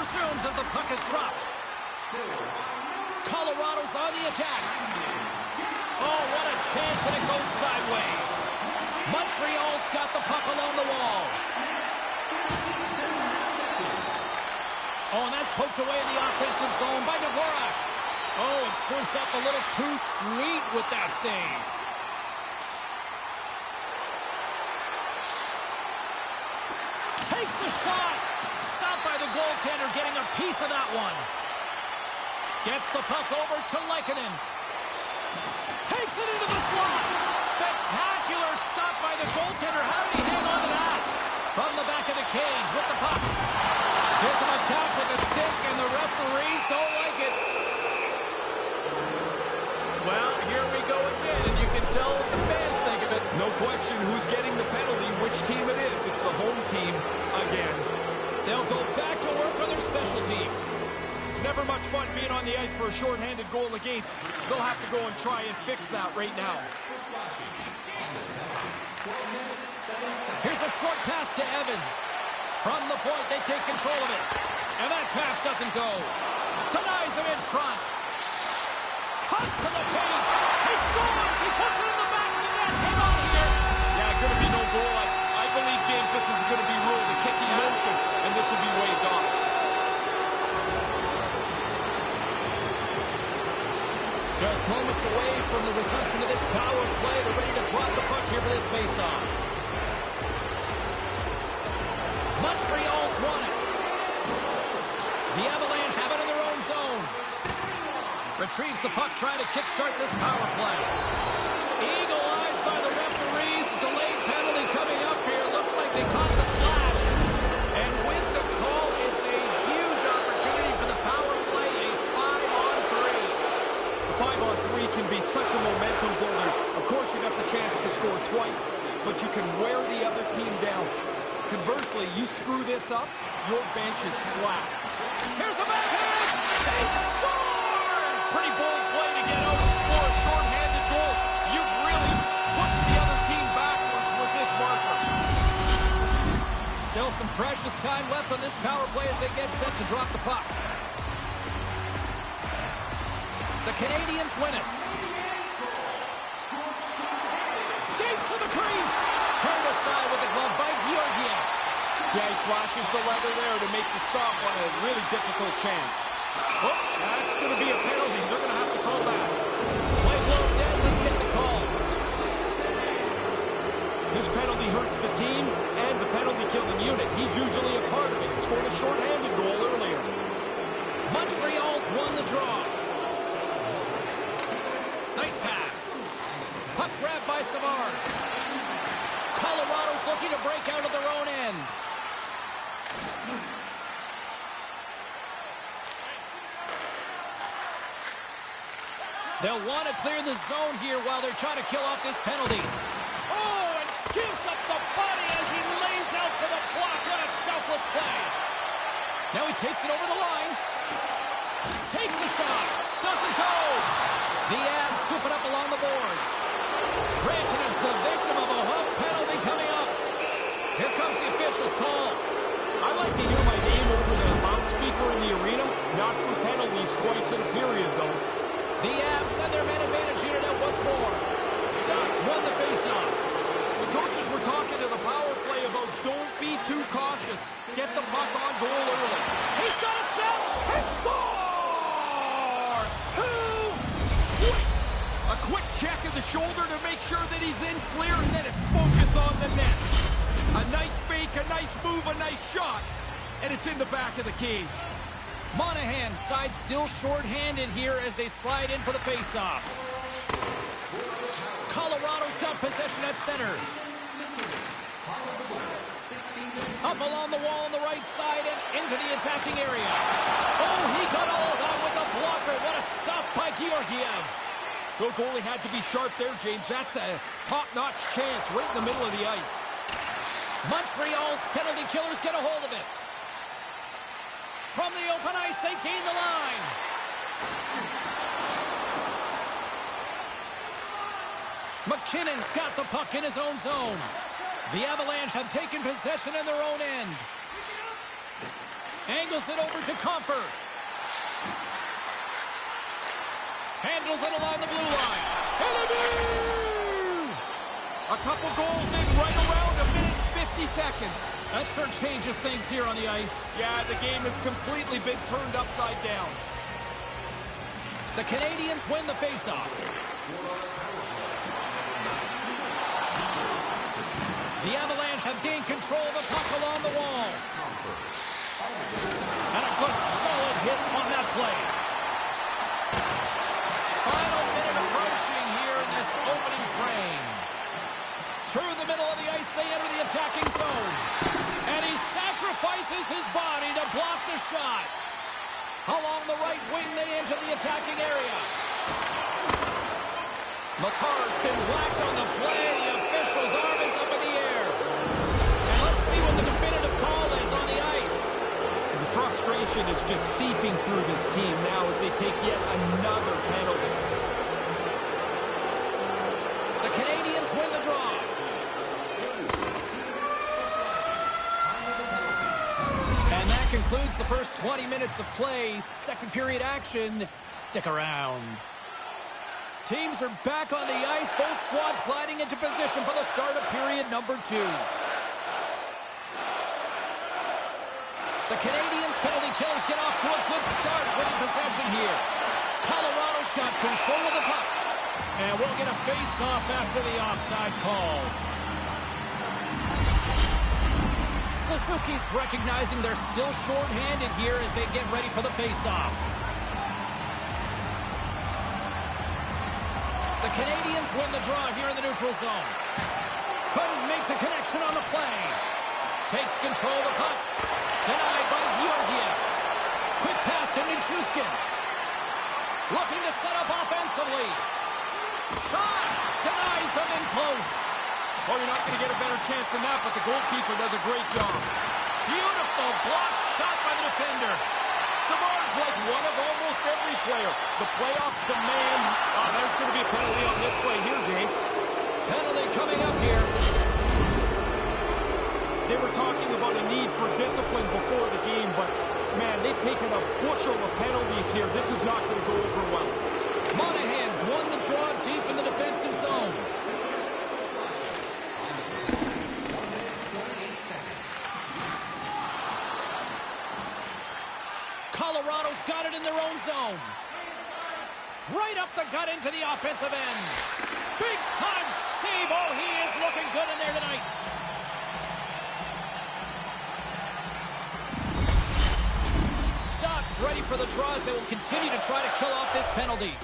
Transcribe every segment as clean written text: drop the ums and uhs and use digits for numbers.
resumes as the puck is dropped. Colorado's on the attack. Oh, what a chance, and it goes sideways. Montreal's got the puck along the wall. Oh, and that's poked away in the offensive zone by Dvorak. Oh, it serves up a little too sweet with that save. Takes the shot. Stopped by the goaltender, getting a piece of that one. Gets the puck over to Lehkonen. Takes it into the slot. Spectacular stop by the goaltender. How did he hang on to that? From the back of the cage with the puck. Here's an attack with a stick, and the referees don't like it. Well, here we go again, and you can tell what the fans think of it. No question who's getting the penalty, which team it is. It's the home team again. They'll go back to work on their special teams. It's never much fun being on the ice for a shorthanded goal against. They'll have to go and try and fix that right now. Here's a short pass to Evans. From the point, they take control of it. And that pass doesn't go. Denies him in front. Cuts to the paint. He scores. He puts it in the back of the net. Hang on here. Yeah, going to be no goal. I believe, James, this is going to be ruled a kicking motion, and this will be waved off. Just moments away from the resumption of this power play. They're ready to drop the puck here for this faceoff. Montreal's won it. The Avalanche have it in their own zone. Retrieves the puck, trying to kickstart this power play. Eagle eyes by the referees. Delayed penalty coming up here. Looks like they caught the slash. And with the call, it's a huge opportunity for the power play. A 5-on-3. The 5-on-3 can be such a momentum builder. Of course, you got the chance to score twice, but you can wear the other team down. Conversely, you screw this up, your bench is flat. Here's a backhand! They score! Pretty bold play to get out and score a short-handed goal. You've really pushed the other team backwards with this marker. Still some precious time left on this power play as they get set to drop the puck. The Canadians win it. Skates to the crease. Turned aside with the glove by Georgiev. Yeah, he flashes the leather there to make the stop on a really difficult chance. Oh, that's going to be a penalty. They're going to have to call that. Play blow dead. Let's get the call. This penalty hurts the team and the penalty-killing unit. He's usually a part of it. He scored a short-handed goal earlier. Montreal's won the draw. Nice pass. Puck grab by Savard. Colorado's looking to break out of their own end. They'll want to clear the zone here while they're trying to kill off this penalty. Oh, and gives up the body as he lays out for the block. What a selfless play. Now he takes it over the line. Takes the shot. Doesn't go. The Avs scoop it up along the boards. Rantanen's the victim of a hook penalty coming up. Here comes the official's call. I like to hear my name over the loudspeaker in the arena. Not for penalties twice in a period, though. The Avs send their man advantage unit out once more. Ducks won the faceoff. The coaches were talking to the power play about don't be too cautious. Get the puck on goal early. He's got a step. He scores! Too quick. A quick check of the shoulder to make sure that he's in clear, and then it's focus on the net. A nice fake, a nice move, a nice shot, and it's in the back of the cage. Monahan's side still short-handed here as they slide in for the faceoff. Colorado's got possession at center. Up along the wall on the right side and into the attacking area. Oh, he got all of that with the blocker. What a stop by Georgiev. The goalie had to be sharp there, James. That's a top-notch chance right in the middle of the ice. Montreal's penalty killers get a hold of it. From the open ice, they gain the line. McKinnon's got the puck in his own zone. The Avalanche have taken possession in their own end. Angles it over to Comfort. Handles it along the blue line. And a goal! A couple goals in right around a minute and 50 seconds. That sure changes things here on the ice. Yeah, the game has completely been turned upside down. The Canadians win the faceoff. The Avalanche have gained control of the puck along the wall. And a good solid hit on that play. Final minute approaching here in this opening frame. Through the middle of the ice, they enter the attacking zone. And he sacrifices his body to block the shot. Along the right wing, they enter the attacking area. Makar's been whacked on the play. The official's arm is up in the air. And let's see what the definitive call is on the ice. The frustration is just seeping through this team now as they take yet another penalty. The Canadians win the draw. And that concludes the first 20 minutes of play. Second period action. Stick around. Teams are back on the ice. Both squads gliding into position for the start of period number 2. The Canadians penalty killers get off to a good start winning possession here. Colorado's got control of the puck. And we'll get a face-off after the offside call. Suzuki's recognizing they're still short-handed here as they get ready for the face-off. The Canadians win the draw here in the neutral zone. Couldn't make the connection on the play. Takes control of the puck. Denied by Georgiev. Quick pass to Nichushkin. Looking to set up offensively. Shot. Denies them in close. Oh, you're not going to get a better chance than that, but the goalkeeper does a great job. Beautiful block shot by the defender. Savard's like one of almost every player. The playoffs demand... there's going to be a penalty on this play here, James. Penalty coming up here. They were talking about a need for discipline before the game, but, man, they've taken a bushel of penalties here. This is not going to go over well. Monahan's won the draw deep in the defensive zone. Colorado's got it in their own zone. Right up the gut into the offensive end. Big time save. Oh, he is looking good in there tonight. Ducks ready for the draws. They will continue to try to kill off this penalty.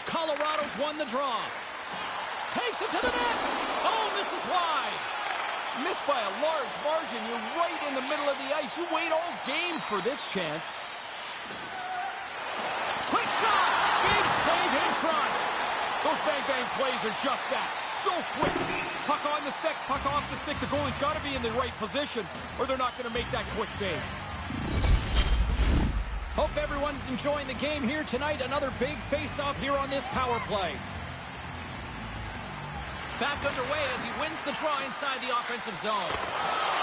Colorado's won the draw. Takes it to the net. Oh, misses wide. Missed by a large margin. You're right in the middle of the ice. You wait all game for this chance. Quick shot. Big save in front. Those bang-bang plays are just that. So quick. Puck on the stick, puck off the stick. The goalie's got to be in the right position, or they're not going to make that quick save. Hope everyone's enjoying the game here tonight. Another big face-off here on this power play. Back underway as he wins the draw inside the offensive zone.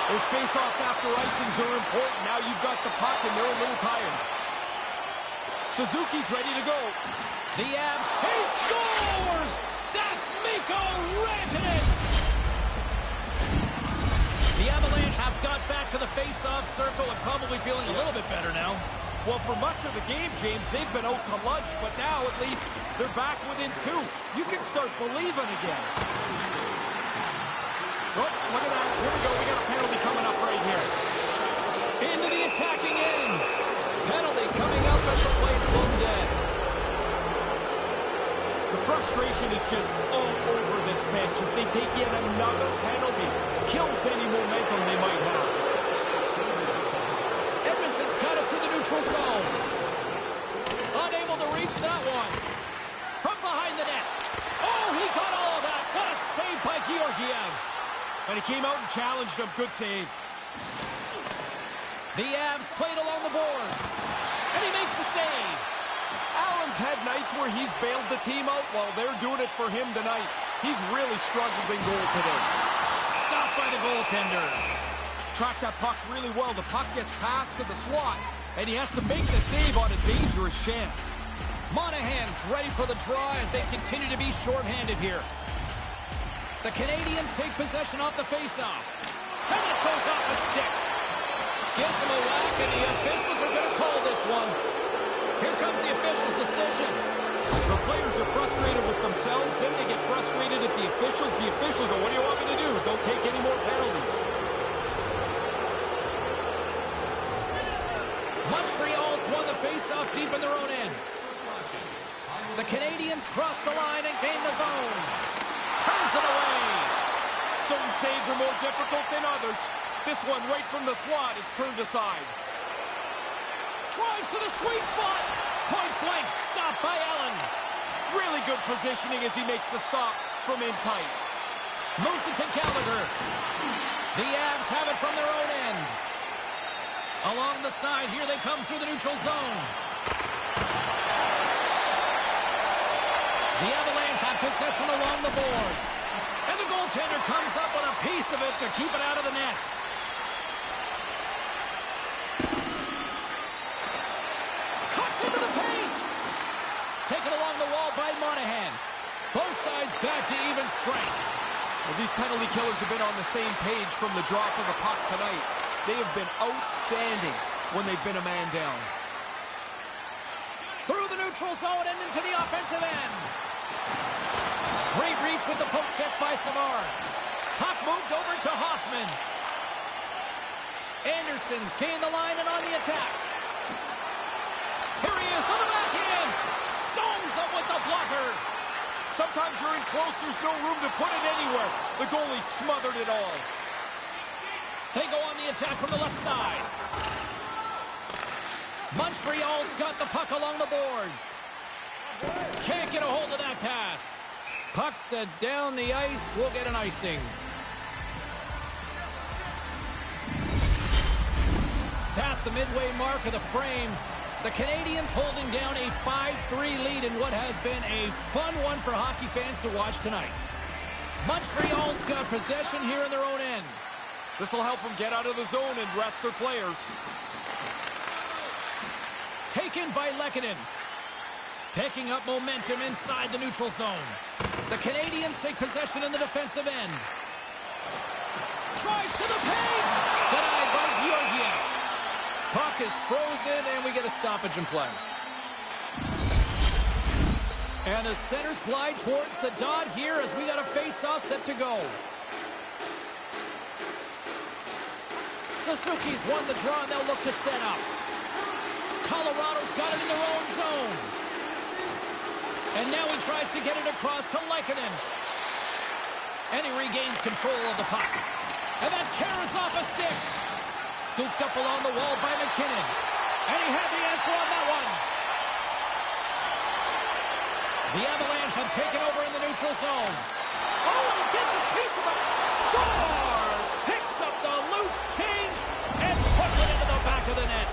Those face-offs after icings are important. Now you've got the puck and they're a little tired. Suzuki's ready to go. The Avs, he scores! That's Mikko Rantanen! The Avalanche have got back to the face-off circle and probably feeling a little bit better now. Well, for much of the game, James, they've been out to lunch, but now at least they're back within 2. You can start believing again. Oh, look at that. Here we go. We got a penalty coming up right here. Into the attacking end. Penalty coming up as the play's blown dead. The frustration is just all over this bench as they take yet another penalty. Kills any momentum they might have. Edmondson's cut it through the neutral zone. Unable to reach that one. From behind the net. Oh, he got all of that. Got a save by Georgiev. And he came out and challenged him. Good save. The Avs played along the boards. And he makes the save. Allen's had nights where he's bailed the team out while they're doing it for him tonight. He's really struggled in goal today. Stopped by the goaltender. Tracked that puck really well. The puck gets passed to the slot, and he has to make the save on a dangerous chance. Monahan's ready for the draw as they continue to be shorthanded here. The Canadians take possession off the faceoff. And it goes off the stick. Gives them a whack, and the officials are going to call this one. Here comes the official's decision. The players are frustrated with themselves, then they get frustrated at the officials. The officials go, what do you want me to do? Don't take any more penalties. Montreal's won the faceoff deep in their own end. The Canadians cross the line and gain the zone. Turns it away. Certain saves are more difficult than others. This one right from the slot is turned aside. Drives to the sweet spot. Point blank stopped by Allen. Really good positioning as he makes the stop from in tight. Moves it to Gallagher. The Avs have it from their own end. Along the side, here they come through the neutral zone. The Avalanche have possession along the boards. And the goaltender comes up with a piece of it to keep it out of the net. Cuts into the paint. Taken along the wall by Monahan. Both sides back to even strength. Well, these penalty killers have been on the same page from the drop of the puck tonight. They have been outstanding when they've been a man down. Through the neutral zone and into the offensive end. Great reach with the poke check by Savard. Puck moved over to Hoffman. Anderson's gained the line and on the attack. Here he is on the backhand. Stones up with the blocker. Sometimes you're in close, there's no room to put it anywhere. The goalie smothered it all. They go on the attack from the left side. Montreal's got the puck along the boards. Can't get a hold of that pass. Puck set down the ice. We'll get an icing. Past the midway mark of the frame, the Canadians holding down a 5-3 lead in what has been a fun one for hockey fans to watch tonight. Montreal's got possession here in their own end. This will help them get out of the zone and rest their players. Taken by Lehkonen. Picking up momentum inside the neutral zone. The Canadians take possession in the defensive end. Drives to the paint. Denied by Georgiev. Puck is frozen, and we get a stoppage in play. And the centers glide towards the dot here as we got a face-off set to go. Suzuki's won the draw, and they'll look to set up. Colorado's got it in their own zone. And now he tries to get it across to Lehkonen. And he regains control of the puck. And that carries off a stick. Scooped up along the wall by McKinnon. And he had the answer on that one. The Avalanche have taken over in the neutral zone. Oh, and he gets a piece of it. Scores! Picks up the loose change and puts it into the back of the net.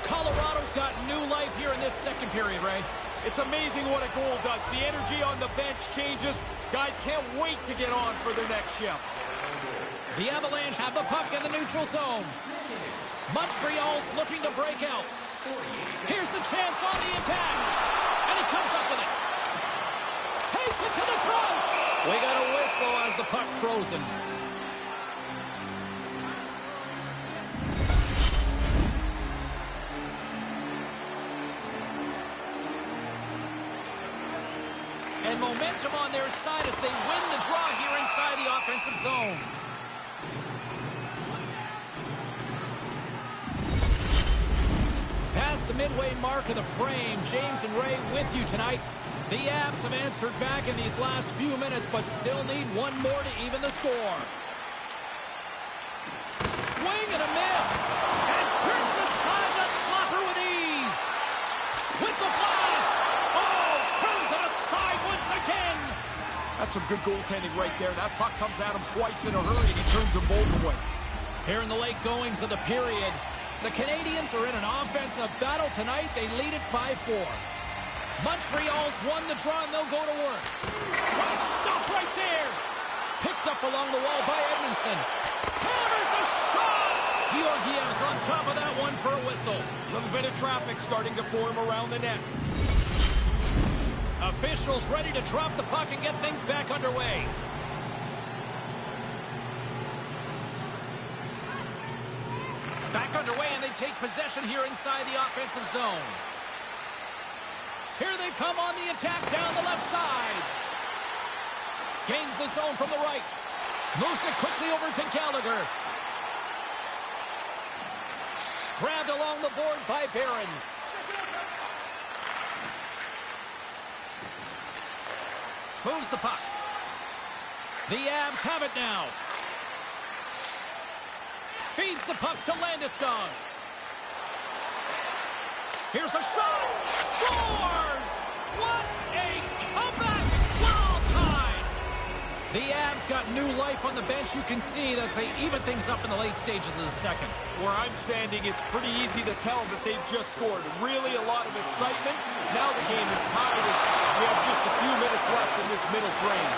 Colorado's got new life here in this second period, Ray. It's amazing what a goal does. The energy on the bench changes. Guys can't wait to get on for their next shift. The Avalanche have the puck in the neutral zone. Montreal's looking to break out. Here's a chance on the attack. And he comes up with it. Takes it to the front. We got a whistle as the puck's frozen. And momentum on their side as they win the draw here inside the offensive zone. Past the midway mark of the frame, James and Ray with you tonight. The Avs have answered back in these last few minutes, but still need one more to even the score. Swing and a miss. And turns aside the slapper with ease. With the blast. Oh, turns it aside once again. That's some good goaltending right there. That puck comes at him twice in a hurry, and he turns them both away. Here in the late goings of the period, The Canadians are in an offensive battle tonight. They lead it 5-4. Montreal's won the draw, and they'll go to work. What a stop right there! Picked up along the wall by Edmondson. Hammers a shot! Georgiev's on top of that one for a whistle. A little bit of traffic starting to form around the net. Officials ready to drop the puck and get things back underway. Back underway, and they take possession here inside the offensive zone. Here they come on the attack down the left side. Gains the zone from the right. Moves it quickly over to Gallagher. Grabbed along the board by Barron. Moves the puck. The Avs have it now. Feeds the puck to Landeskog. Here's a shot. Scores! What a comeback! We're all tied. The Avs got new life on the bench. You can see as they even things up in the late stages of the second. Where I'm standing, it's pretty easy to tell that they've just scored. Really a lot of excitement. Now the game is tied as we have just a few minutes left in this middle frame.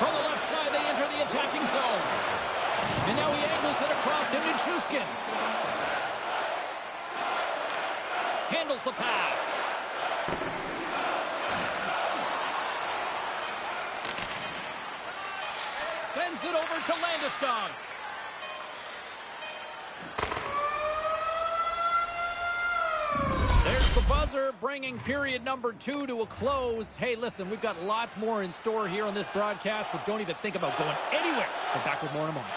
From the left side, they enter the attacking zone. And now he angles it across to Nichushkin. Handles the pass. Sends it over to Landeskog. There's the buzzer, bringing period number 2 to a close. Hey, listen, we've got lots more in store here on this broadcast, so don't even think about going anywhere. We're back with more in a moment.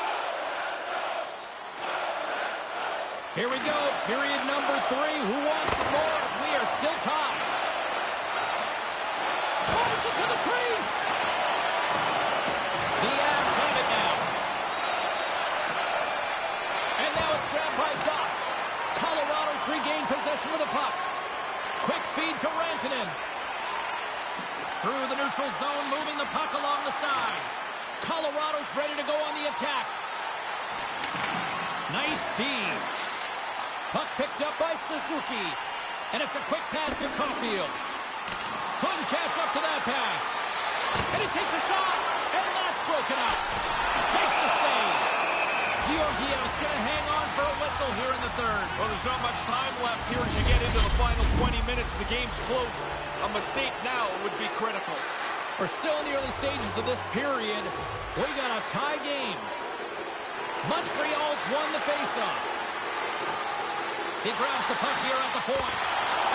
Here we go, period number 3. Who wants it more? We are still tied. Drives it to the crease. The Avs have it now. And now it's grabbed by Doc. Colorado's regained possession of the puck. Quick feed to Rantanen. Through the neutral zone, moving the puck along the side. Colorado's ready to go on the attack. Nice feed. Puck picked up by Suzuki. And it's a quick pass to Caulfield. Couldn't catch up to that pass. And he takes a shot. And that's broken up. Makes the save. Georgiev's going to hang on for a whistle here in the third. Well, there's not much time left here as you get into the final 20 minutes. The game's close. A mistake now would be critical. We're still in the early stages of this period. We got a tie game. Montreal's won the faceoff. He grabs the puck here at the point.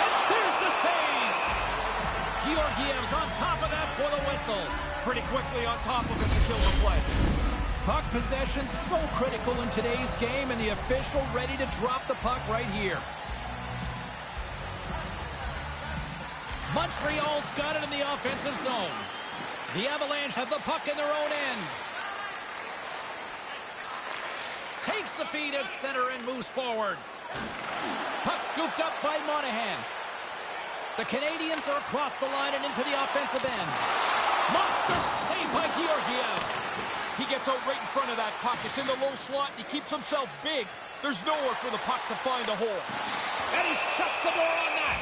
And there's the save! Georgiev's on top of that for the whistle. Pretty quickly on top of it to kill the play. Puck possession so critical in today's game, and the official ready to drop the puck right here. Montreal's got it in the offensive zone. The Avalanche have the puck in their own end. Takes the feed at center and moves forward. Puck scooped up by Monahan. The Canadians are across the line and into the offensive end. Monster save by Georgiev. He gets out right in front of that puck. It's in the low slot. He keeps himself big. There's nowhere for the puck to find a hole. And he shuts the door on that.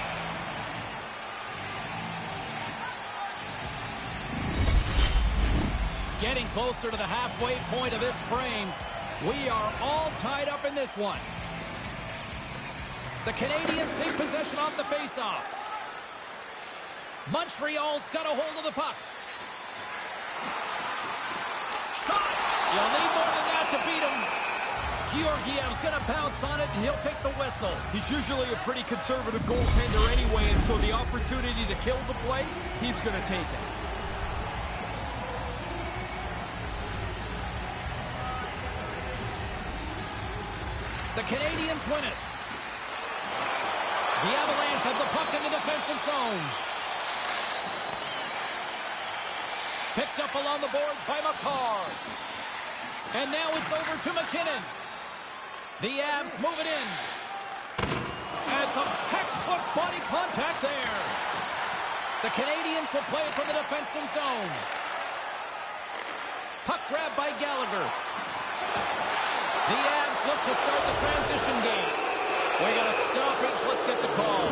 Getting closer to the halfway point of this frame. We are all tied up in this one. The Canadians take possession off the faceoff. Montreal's got a hold of the puck. Shot! You'll need more than that to beat him. Georgiev's going to bounce on it, and he'll take the whistle. He's usually a pretty conservative goaltender anyway, and so the opportunity to kill the play, he's going to take it. The Canadians win it. The Avalanche have the puck in the defensive zone. Picked up along the boards by McCarr. And now it's over to McKinnon. The Avs move it in. And some textbook body contact there. The Canadians will play it from the defensive zone. Puck grab by Gallagher. The Avs look to start the transition game. We got a stoppage. Let's get the call.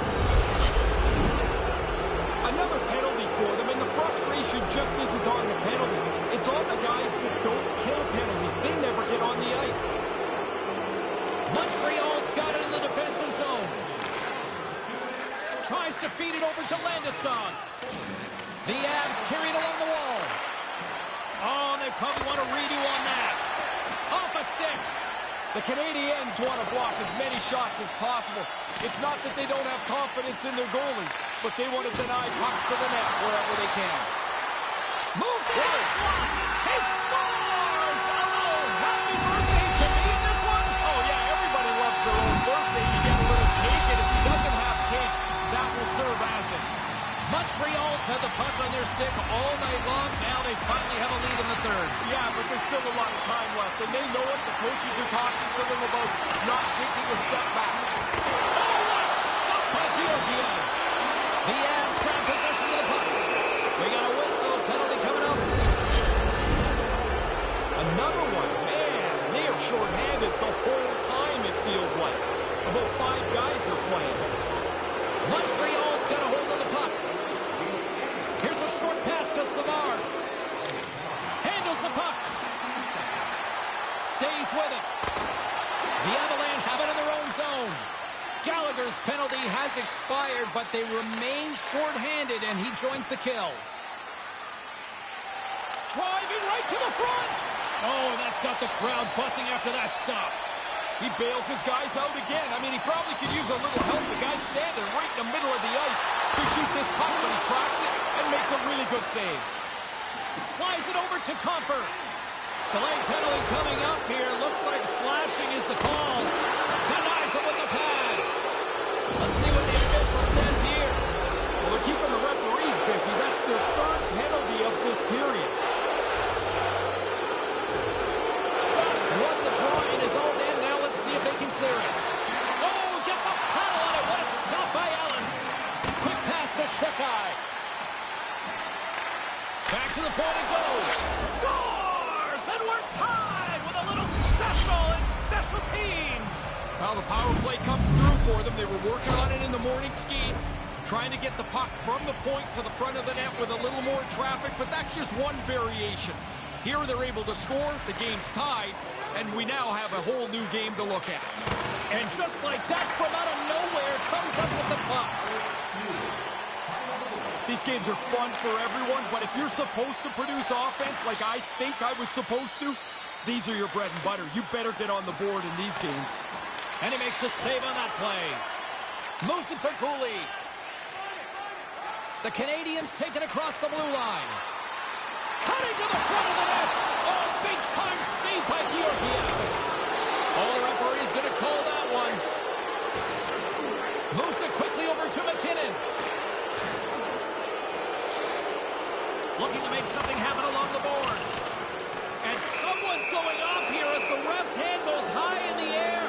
Another penalty for them, and the frustration just isn't on the penalty. It's on the guys that don't kill penalties. They never get on the ice. Montreal's got it in the defensive zone. Tries to feed it over to Landeskog. The Avs carry it along the wall. Oh, they probably want a redo on that. Off a stick. The Canadiens want to block as many shots as possible. It's not that they don't have confidence in their goalie, but they want to deny pucks to the net wherever they can. Moves it in the slot. He scores! Oh, happy birthday to me in this one. Oh, yeah, everybody loves their own birthday. You get a little cake, and if he doesn't have cake, that will serve as it. Montreal's had the puck on their stick all night long. Now they finally have a lead in the third. Yeah, but there's still a lot of time left, and they know it. The coaches are talking to them about not taking a step back. Oh, a stop by Georgiev. The Avs grab possession of the puck. We got a whistle. Penalty coming up. Another one. Man, they are shorthanded the whole time, it feels like. About 5 guys are playing. Montreal's got a hold of the puck. Here's a short pass to Savard. Handles the puck. Stays with it. The Avalanche have it in their own zone. Gallagher's penalty has expired, but they remain shorthanded, and he joins the kill. Driving right to the front. Oh, that's got the crowd buzzing after that stop. He bails his guys out again. I mean, he probably could use a little help. The guy's standing right in the middle of the ice to shoot this puck, but he tracks it and makes a really good save. Slides it over to Comper. Delayed penalty coming up here. Looks like slashing is the call. Denies it with the pad. Let's see what the official says here. Well, they're keeping the referees busy. That's their 3rd penalty of this period. Ducks won the draw in his own end. Now let's see if they can clear it. Oh, gets a paddle on it. What a stop by Allen. Quick pass to Shekai. Back to the point it goes. Scores! And we're tied with a little special in special teams. Well, the power play comes through for them. They were working on it in the morning scheme, trying to get the puck from the point to the front of the net with a little more traffic, but that's just one variation. Here they're able to score, the game's tied, and we now have a whole new game to look at. And just like that, from out of nowhere, comes up with the puck. These games are fun for everyone, but if you're supposed to produce offense like I think I was supposed to, these are your bread and butter. You better get on the board in these games. And he makes the save on that play. Moves it to Cooley. The Canadiens take it across the blue line. Cutting to the front of the net. Oh, big-time save by Georgiev. Oh, the referee's going to call that one. Moves it quickly over to McKinnon. Looking to make something happen along the boards. And someone's going off here as the ref's hand goes high in the air.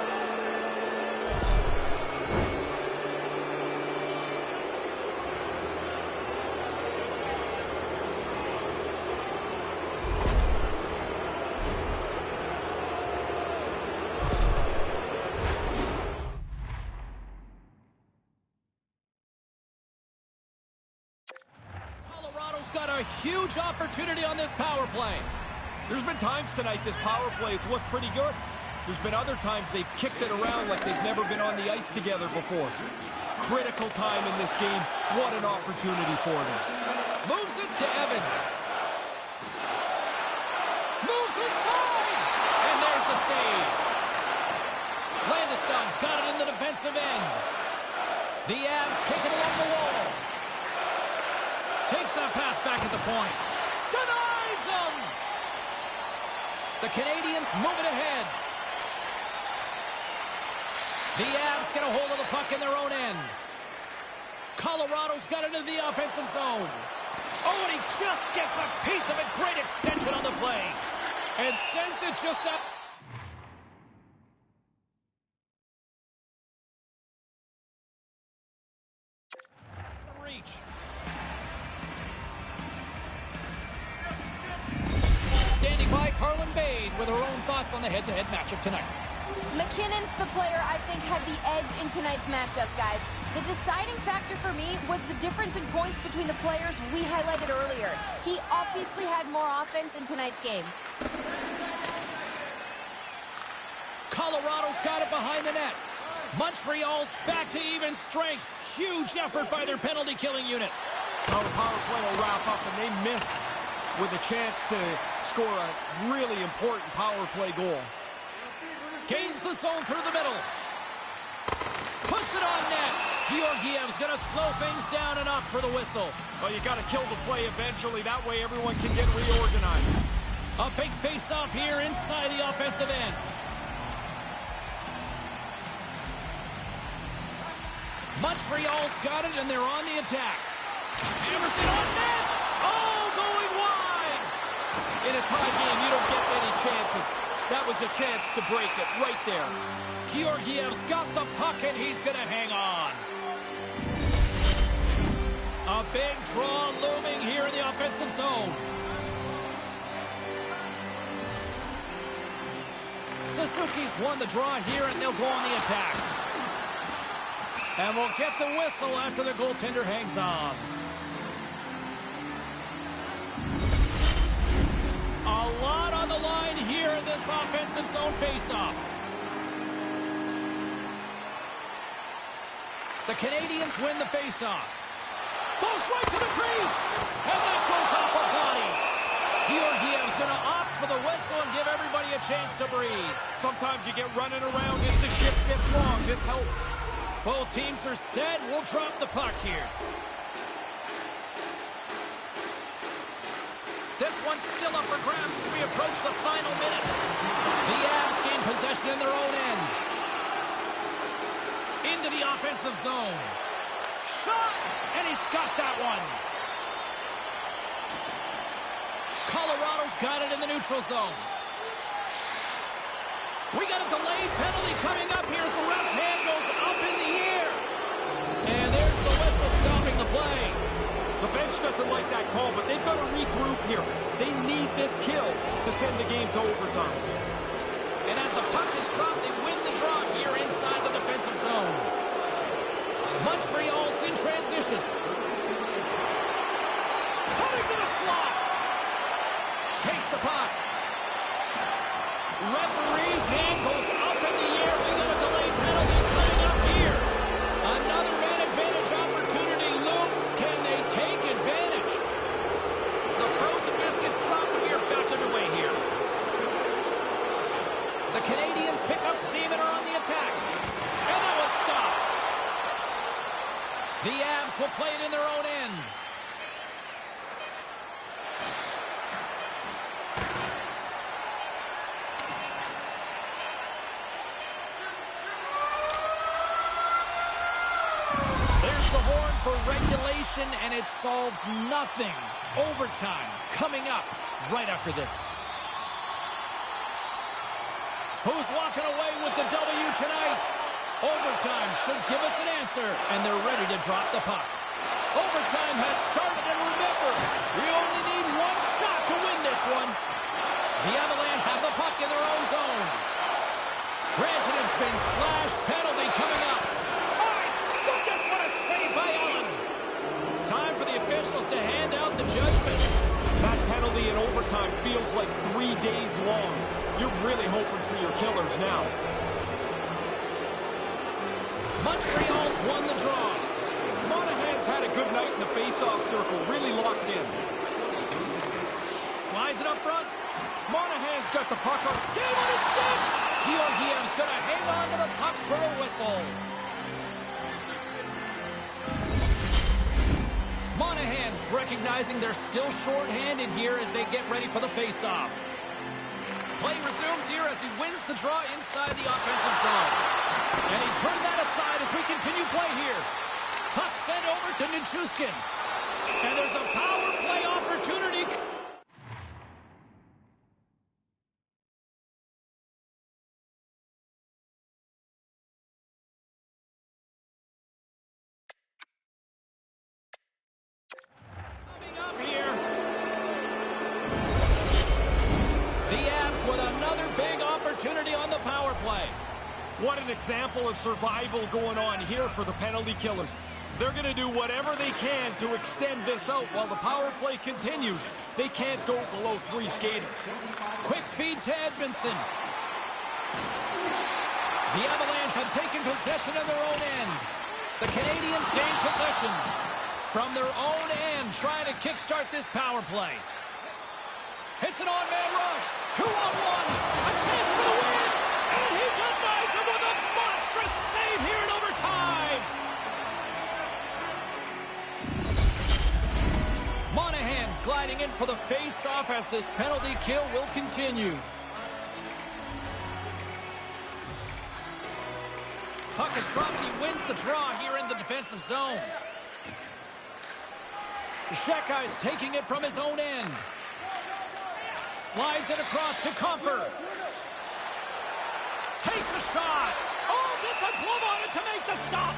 Colorado's got a huge opportunity on this power play. There's been times tonight this power play has looked pretty good. There's been other times they've kicked it around like they've never been on the ice together before. Critical time in this game. What an opportunity for them. Moves it to Evans. Moves inside. And there's the save. Landeskog's got it in the defensive end. The Avs take it along the wall. Takes that pass back at the point. Denies him. The Canadiens move it ahead. The Avs get a hold of the puck in their own end. Colorado's got it into the offensive zone. Oh, and he just gets a piece of it. Great extension on the play. And sends it just up. Reach. Standing by Carlin Bade with her own thoughts on the head-to-head matchup tonight. McKinnon's the player I think had the edge in tonight's matchup, guys. The deciding factor for me was the difference in points between the players we highlighted earlier. He obviously had more offense in tonight's game. Colorado's got it behind the net. Montreal's back to even strength. Huge effort by their penalty-killing unit. Well, the power play will wrap up, and they miss with a chance to score a really important power play goal. Gains the zone through the middle. Puts it on net. Georgiev's going to slow things down and up for the whistle. Well, you got to kill the play eventually. That way everyone can get reorganized. A big face-off here inside the offensive end. Montreal's got it, and they're on the attack. Hammers it on net. Oh, going wide. In a tie game, you don't get many chances. That was a chance to break it right there. Georgiev's got the puck, and he's going to hang on. A big draw looming here in the offensive zone. Suzuki's won the draw here, and they'll go on the attack. And we'll get the whistle after the goaltender hangs on. A lot on the line here in this offensive zone faceoff. The Canadians win the faceoff. Goes right to the crease. And that goes off a body. Georgiev's going to opt for the whistle and give everybody a chance to breathe. Sometimes you get running around as the ship gets long. This helps. Both teams are set. We'll drop the puck here. This one's still up for grabs as we approach the final minute. The Avs gain possession in their own end. Into the offensive zone. Shot! And he's got that one. Colorado's got it in the neutral zone. We got a delayed penalty coming up here as the ref's hand goes up in the air. And there's the whistle stopping the play. The bench doesn't like that call, but they've got to regroup here. They need this kill to send the game to overtime. And as the puck is dropped, they win the draw here inside the defensive zone. Montreal's in transition. Cutting to the slot. Takes the puck. Referee's hand goes up in the air. We got a delayed penalty coming up here. Another man advantage opportunity looms. Can they take advantage? The frozen biscuits drop, and we are back underway here. The Canadians pick up steam and are on the attack. And that was stopped. The Avs will play it in their own end. For regulation, and it solves nothing. Overtime coming up right after this. Who's walking away with the W tonight? Overtime should give us an answer, and they're ready to drop the puck. Overtime has started, and remember, we only need one shot to win this one. The Avalanche have the puck in their own zone. Granted, it's been slashed. Penalty coming up. Time for the officials to hand out the judgment. That penalty in overtime feels like 3 days long. You're really hoping for your killers now. Montreal's won the draw. Monahan's had a good night in the face-off circle, really locked in. Slides it up front. Monahan's got the puck up. Game on the stick. Georgiev's going to hang on to the puck for a whistle. Monahan's recognizing they're still short-handed here as they get ready for the face-off. Play resumes here as he wins the draw inside the offensive zone. And he turned that aside as we continue play here. Puck sent over to Nichushkin. And there's a power play opportunity. The What an example of survival going on here for the penalty killers. They're going to do whatever they can to extend this out while the power play continues. They can't go below 3 skaters. Quick feed to Edmondson. The Avalanche have taken possession of their own end. The Canadians gain possession from their own end, trying to kickstart this power play. Hits an on-man rush. 2-on-1. A chance for the win. And he denies him with a monstrous save here in overtime. Monahan's gliding in for the face-off as this penalty kill will continue. Puck is dropped. He wins the draw here in the defensive zone. Shekai's taking it from his own end. Slides it across to Comfer. Takes a shot. Oh, gets a glove on it to make the stop.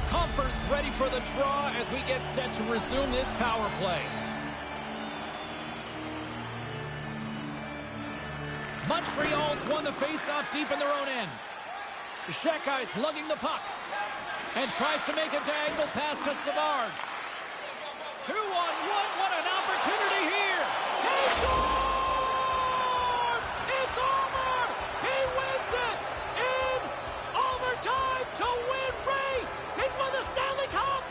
Comfer's ready for the draw as we get set to resume this power play. Montreal's won the face-off deep in their own end. Shekai's lugging the puck and tries to make a diagonal pass to Savard. 2-on-1, what an opportunity here! He scores! It's over! He wins it in overtime to win Ray! He's won the Stanley Cup!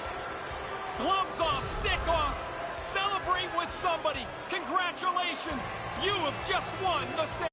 Gloves off, stick off, celebrate with somebody. Congratulations, you have just won the Stanley Cup.